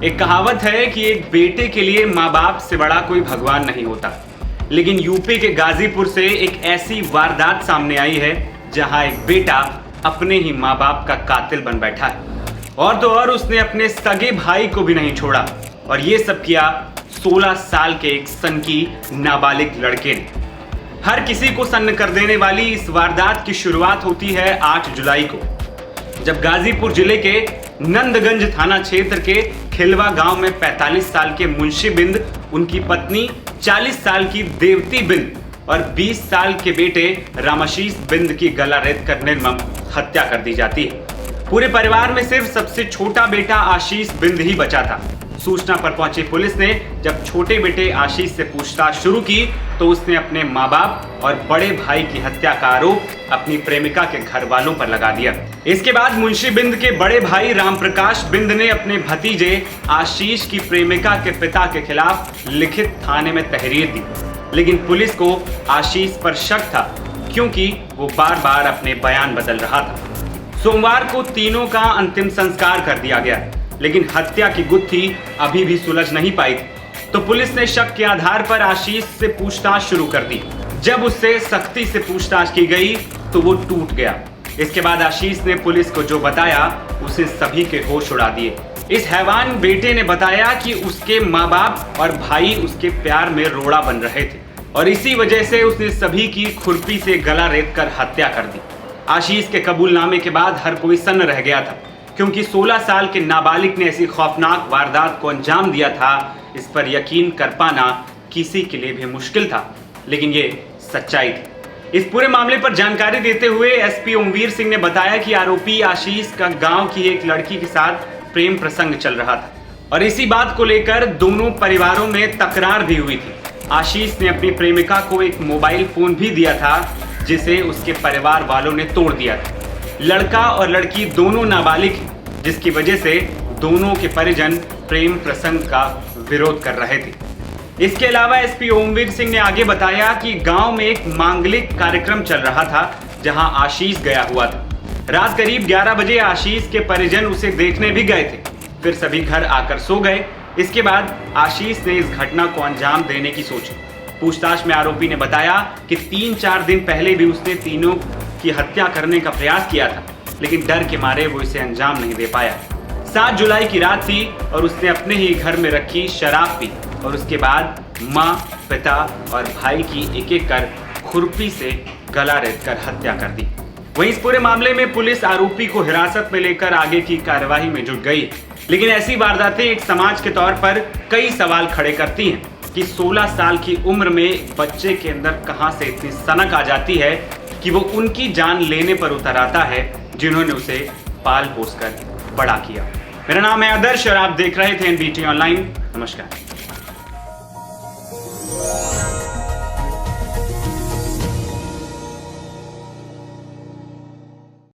एक कहावत है कि एक बेटे के लिए माँ बाप से बड़ा कोई भगवान नहीं होता, लेकिन यूपी के गाजीपुर से एक ऐसी वारदात सामने आई है जहां एक बेटा अपने ही माँ बाप का कातिल बन बैठा है। और तो और उसने अपने सगे भाई को भी नहीं छोड़ा, और ये सब किया 16 साल के एक सनकी नाबालिग लड़के ने। हर किसी को सन्न कर देने वाली इस वारदात की शुरुआत होती है 8 जुलाई को, जब गाजीपुर जिले के नंदगंज थाना क्षेत्र के खिलवा गांव में 45 साल के मुंशी बिंद, उनकी पत्नी 40 साल की देवती बिंद और 20 साल के बेटे रामाशीष बिंद की गला रेत कर निर्मम हत्या कर दी जाती है। पूरे परिवार में सिर्फ सबसे छोटा बेटा आशीष बिंद ही बचा था। सूचना पर पहुंची पुलिस ने जब छोटे बेटे आशीष से पूछताछ शुरू की तो उसने अपने माँ बाप और बड़े भाई की हत्या का आरोप अपनी प्रेमिका के घर वालों पर लगा दिया। इसके बाद मुंशी बिंद के बड़े भाई रामप्रकाश बिंद ने अपने भतीजे आशीष की प्रेमिका के पिता के खिलाफ लिखित थाने में तहरीर दी, लेकिन पुलिस को आशीष पर शक था क्योंकि वो बार बार अपने बयान बदल रहा था। सोमवार को तीनों का अंतिम संस्कार कर दिया गया, लेकिन हत्या की गुत्थी अभी भी सुलझ नहीं पाई थी, तो पुलिस ने शक के आधार पर आशीष से पूछताछ शुरू कर दी। जब उससे सख्ती से पूछताछ की गई तो वो टूट गया। इसके बाद आशीष ने पुलिस को जो बताया उसे सभी के होश उड़ा दिए। इस हैवान बेटे ने बताया कि उसके माँ बाप और भाई उसके प्यार में रोड़ा बन रहे थे और इसी वजह से उसने सभी की खुरपी से गला रेत कर हत्या कर दी। आशीष के कबूलनामे के बाद हर कोई सन्न रह गया था, क्योंकि 16 साल के नाबालिग ने ऐसी खौफनाक वारदात को अंजाम दिया था, इस पर यकीन कर पाना किसी के लिए भी मुश्किल था, लेकिन ये सच्चाई थी। इस पूरे मामले पर जानकारी देते हुए एसपी ओमवीर सिंह ने बताया कि आरोपी आशीष का गांव की एक लड़की के साथ प्रेम प्रसंग चल रहा था और इसी बात को लेकर दोनों परिवारों में तकरार भी हुई थी। आशीष ने अपनी प्रेमिका को एक मोबाइल फोन भी दिया था जिसे उसके परिवार वालों ने तोड़ दिया था। लड़का और लड़की दोनों नाबालिग हैं, जिसकी वजह से दोनों के परिजन प्रेम प्रसंग का विरोध कर रहे थे। इसके अलावा एसपी ओमवीर सिंह ने आगे बताया कि गांव में एक मांगलिक कार्यक्रम चल रहा था जहां आशीष गया हुआ था। रात करीब 11 बजे आशीष के परिजन उसे देखने भी गए थे, फिर सभी घर आकर सो गए। इसके बाद आशीष ने इस घटना को अंजाम देने की सोची। पूछताछ में आरोपी ने बताया कि 3-4 दिन पहले भी उसने तीनों की हत्या करने का प्रयास किया था, लेकिन डर के मारे वो इसे अंजाम नहीं दे पाया। 7 जुलाई की रात थी और उसने अपने ही घर में रखी शराब पी और उसके बाद माँ, पिता और भाई की एक-एक कर खुरपी से गला रेत कर हत्या कर दी। वहीं इस पूरे मामले में पुलिस आरोपी को हिरासत में लेकर आगे की कार्यवाही में जुट गई, लेकिन ऐसी वारदातें एक समाज के तौर पर कई सवाल खड़े करती हैं कि 16 साल की उम्र में बच्चे के अंदर कहां से इतनी सनक आ जाती है कि वो उनकी जान लेने पर उतर आता है जिन्होंने उसे पाल पोस कर बड़ा किया। मेरा नाम है आदर्श और आप देख रहे थे एनबीटी ऑनलाइन। नमस्कार।